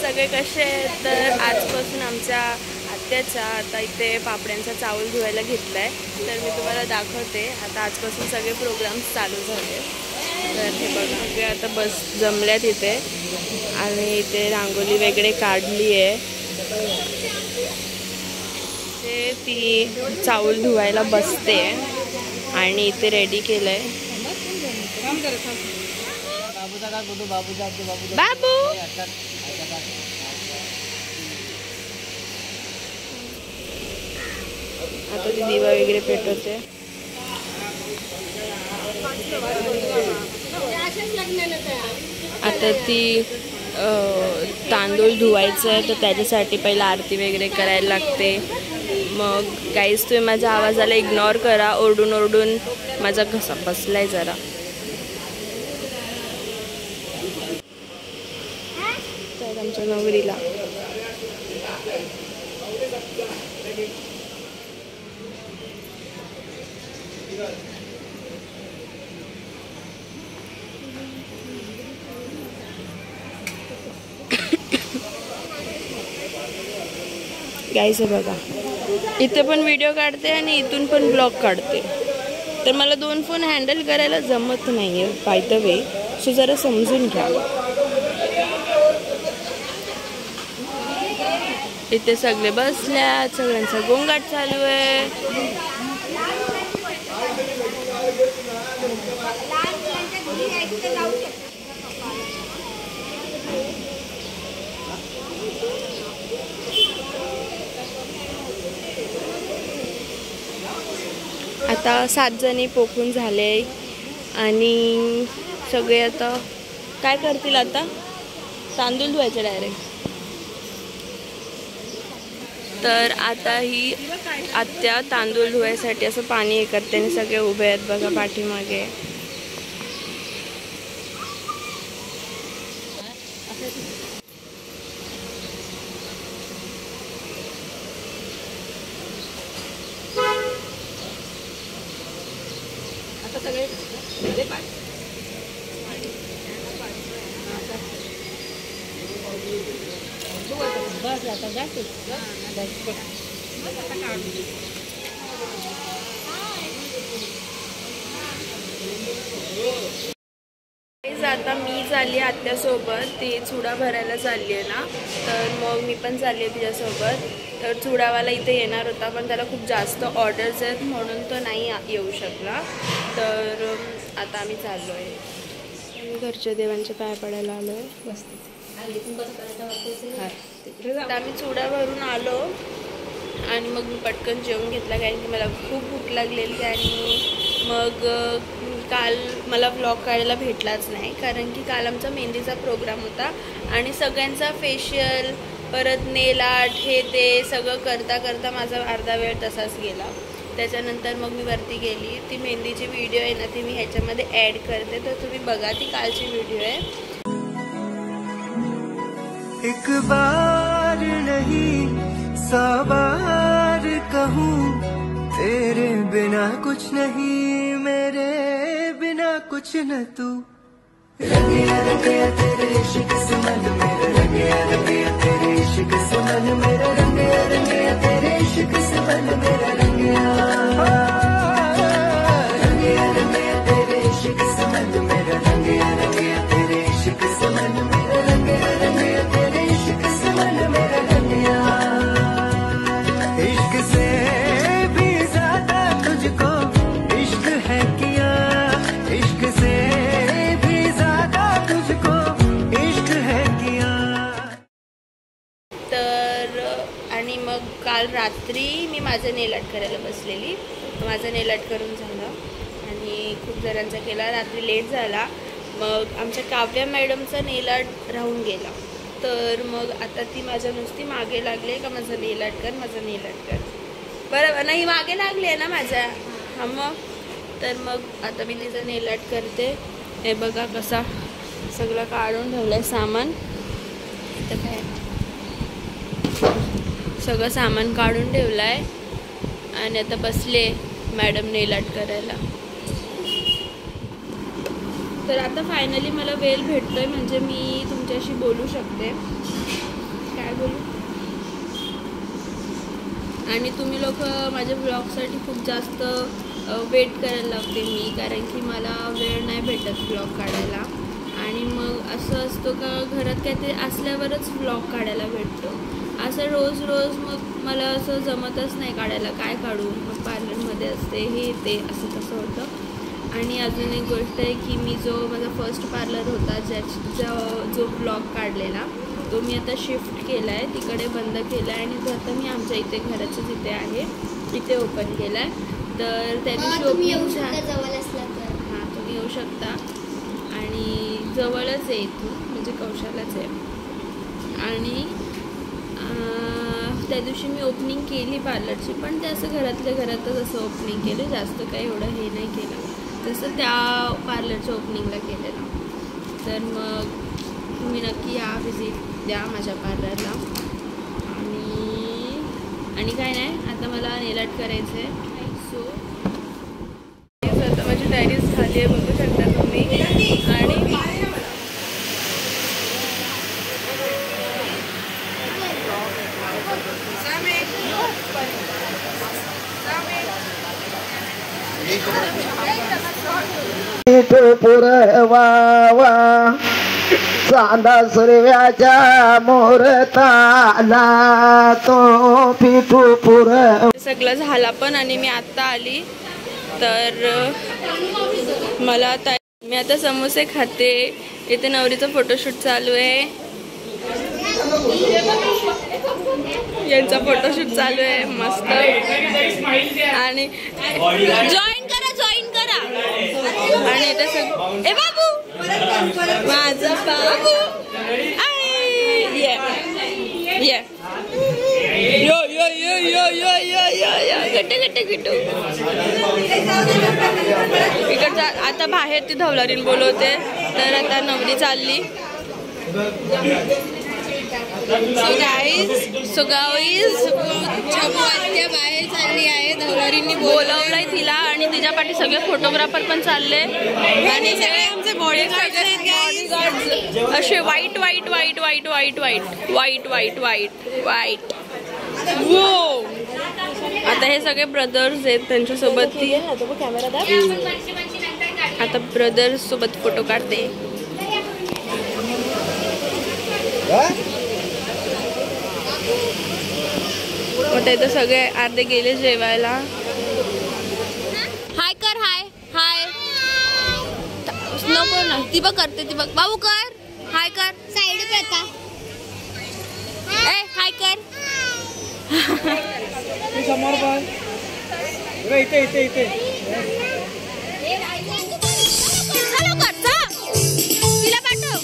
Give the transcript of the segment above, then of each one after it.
सगळे कसे आहेत? तर आजपासून आमच्या आत्याचा आता इथे पापड्यांचा चावल धुवायला घेतला आहे, तर मी तुम्हाला दाखवते. आता आजपासून सगळे प्रोग्राम्स चालू झाले. तर हे बघा, सगळे आता बस जमल्यात इथे आणि इथे रांगोळी वगैरे काढली आहे. ते ती चावल धुवायला बसते आणि इथे रेडी केलं आहे. बाबू आता ती दिवा वगैरे पेटवते. आता ती तांदूळ धुवायचं आहे, तर त्याच्यासाठी पहिला आरती वगैरे करायला लागते. मग गाईज तुम्ही माझ्या आवाजाला इग्नोर करा, ओरडून ओरडून माझा घसा बसलाय जरा. तर आमच्या नवरीला गाईस हे बघा, इथे पण व्हिडिओ काढते आणि इथून पण ब्लॉग काढते. तर मला 2 फोन हँडल करायला जमत नाही आहे बाय द वे, सो जरा समजून घ्या. इथे सगळे बसल्या, सगळ्यांचा गोंगाट चालू आहे. आता 7 जणी पोखून झाले आणि सगळे आता काय करतील? आता तांदूळ धुवायचे डायरेक्ट. तर आता ही आत्या तांदूळ धुवायसाठी असं पाणी हे करते आणि सगळे उभे आहेत बघा पाठीमागे. सगळे आता मी चालली आत्यासोबत, ती चुडा भरायला चालली आहे ना, तर मग मी पण चालली आहे तिच्यासोबत. तर चुडावाला इथे येणार होता, पण त्याला खूप जास्त ऑर्डर्स आहेत म्हणून तो नाही येऊ शकला. तर आता आम्ही चाललो आहे, घरच्या देवांच्या पाय पडायला आलो आहे. तर आम्ही चुडा भरून आलो आणि मग मी पटकन जेवून घेतला, कारण की मला खूप भूक लागलेली. आणि मग काल मला व्लॉग काढायला भेटलाच नाही, कारण की काल आमचा मेहंदीचा प्रोग्राम होता आणि सगळ्यांचा फेशियल परत नेल आर्ट हे ते सगळं करता करता माझा अर्धा वेळ तसाच गेला. त्याच्यानंतर मग मी वरती गेली. ती मेहंदीची व्हिडिओ आहे ना, ती मी ह्याच्यामध्ये ॲड करते, तर तुम्ही बघा, ती कालची व्हिडिओ आहे. एक बार नहीं 100 बार कहूँ, तेरे बिना कुछ नहीं, मेरे बिना कुछ न तू. रंगिया रंगिया तेरे इश्क से मन मेरा, रंगिया रंगिया तेरे इश्क से मन मेरा, रंगिया रंगिया तेरे इश्क से मन मेरा, रंगिया रंगिया रंगिया तेरे इश्क से मन मेरा, रंगिया रंगिया तेरे इश्क से मन मेरा, रंगिया रंगिया तेरे इश्क से मन मेरा, रंगिया. इश्क से भी ज्यादा तुझको इश्क है किया, इश्क से भी ज्यादा तुझको इश्क है किया. तर आणि मग काल रात्री मी माझं नेल आर्ट करायला बसलेली. माझं नेल आर्ट करून झालं आणि खूप जणांचा केला. रात्री लेट झाला. मग आमच्या काव्या मॅडमचा नेल आर्ट राहून गेला. तर मग आता ती माझ्या नुसती मागे लागली का माझं नेल आर्ट कर, माझं नेल आर्ट कर. बरोबर नाही, मागे लागली आहे ना माझ्या. हां मग तर मग आता मी तिचं नेल आर्ट करते. हे बघा कसा सगळं काढून ठेवलं आहे सामान. इथं काय सगळं सामान काढून ठेवलं आहे आणि आता बसले मॅडम नेल आर्ट करायला. तर आता फायनली मला वेळ भेटतोय, म्हणजे मी तुमच्याशी बोलू शकते. काय बोलू. आणि तुम्ही लोक माझ्या ब्लॉगसाठी खूप जास्त वेट करायला लागते मी, कारण की मला वेळ नाही भेटत ब्लॉग काढायला. आणि मग असं असतं का घरात काहीतरी असल्यावरच ब्लॉग काढायला भेटतो. असं रोज रोज मग मला असं जमतच नाही काढायला. काय काढू, मग पार्लरमध्ये असते हे ते असं तसं होतं. आणि अजून एक गोष्ट आहे की मी जो माझा फर्स्ट पार्लर होता जो ब्लॉग काढलेला तो मी आता शिफ्ट केला आहे, तिकडे बंद केला आहे. आणि तो आता मी आमच्या इथे घराच्याच इथे आहे, इथे ओपन केला आहे. तर त्या दिवशी ओपनिंग जवळ असला तर हां तुम्ही येऊ शकता. आणि जवळच आहे इथून, म्हणजे कौशालाच आहे. आणि त्या दिवशी मी ओपनिंग केली पार्लरची, पण ते असं घरातल्या घरातच असं ओपनिंग केलं, जास्त काही एवढं हे नाही केलं जसं त्या पार्लरच्या ओपनिंगला केलेलं. तर मग तुम्ही नक्की या, व्हिजिट द्या माझ्या पार्लरला. आणि काय नाही, आता मला नेल आर्ट करायचं आहे. सो आता माझी तयारी झाली आहे, बघू शकता तुम्ही. आणि पुरवावा चांदा सुरव्याच्या मोरताला तो पिठू पुरव. सगळं झाला पण, आणि मी आत्ता आली. तर मला आता मी आता समोसे खाते. इथे नवरीचं फोटोशूट चालू आहे, यांचा फोटोशूट चालू आहे मस्त. आणि जॉईन करा. आणि इथे सगळं ए बाबू माझा बाबू ये यो यो यो यो यो यो यो यो गट्टे इकडचा आता बाहेर ती धवलारीन बोलवते. तर आता नवरी चालली. सो गाईज बाहेर चालली आहे. धवलारींनी बोलवलंय तिला, आणि तिच्या पाठी सगळे फोटोग्राफर पण चालले. आणि सगळे आमचे बॉडीगार्ड असे वाईट वो. आता हे सगळे ब्रदर्स आहेत, त्यांच्यासोबत ती आता ब्रदर्स सोबत फोटो काढते. मग इथं सगळे अर्धे गेले जेवायला. हाय कर, हाय नको ना, ती बघ करते, ती बघ. बाबू कर, हाय कर. साईड प्रथा ए हाय कर. समोर बघ, इथे चलो कर, तिला पाठव.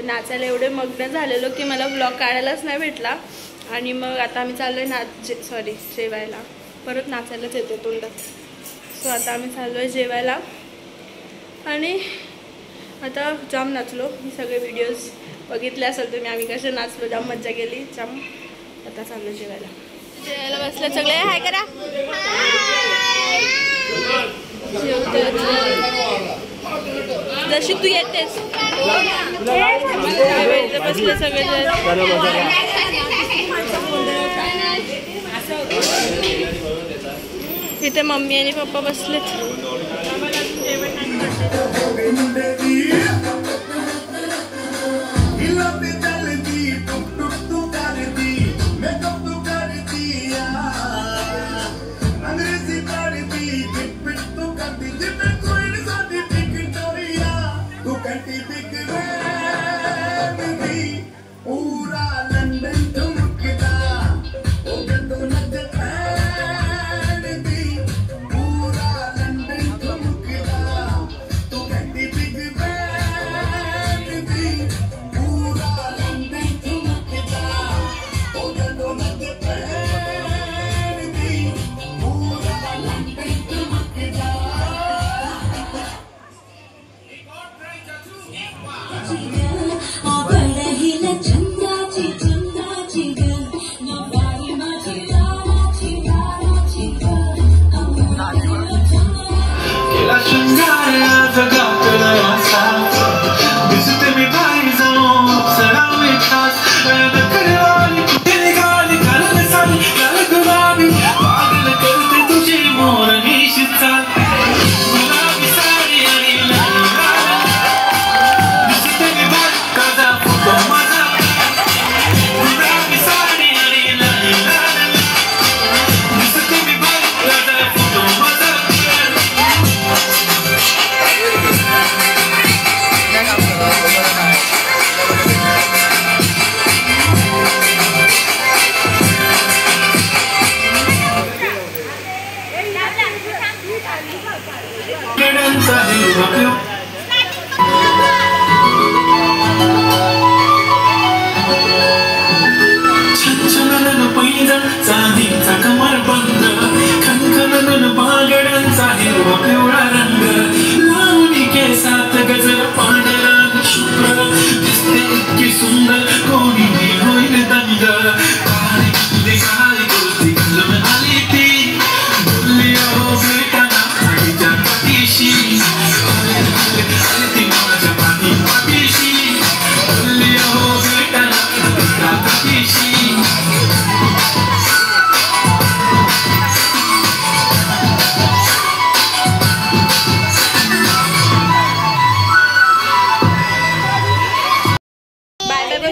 नाचायला एवढे मग्न झालेलो की मला ब्लॉग काढायलाच नाही भेटला. आणि मग आता आम्ही चाललोय जेवायला. परत नाचायलाच येते तोंडात. सो आता आम्ही चाललोय जेवायला. आणि आता जाम नाचलो. मी सगळे व्हिडिओज बघितले असेल तुम्ही, आम्ही कसे नाचलो, जाम मज्जा केली जाम. आता चाललो जेवायला. जेवायला बसले सगळे. हाय करा. जशी तू येतेस बसले सगळे. तिथे मम्मी आणि पप्पा बसलेत.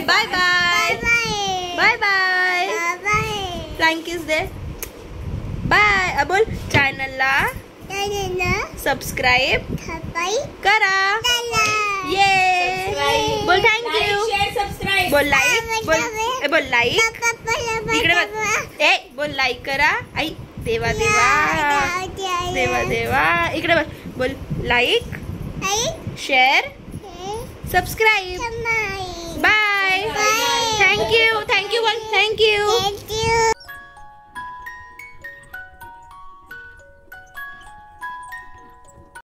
Bye bye. Bye bye. Thank you they. Bye. बोल चॅनलला सबस्क्राईब करा. ये बोल थँक्यू. बोल लाईक. बोल लाईक. इकडे बघ. ए बोल लाईक करा. आई देवा देवा देवा देवा. इकडे बघ. बोल like share subscribe. Bye. Thank you. Thank you बोल. थँक्यू.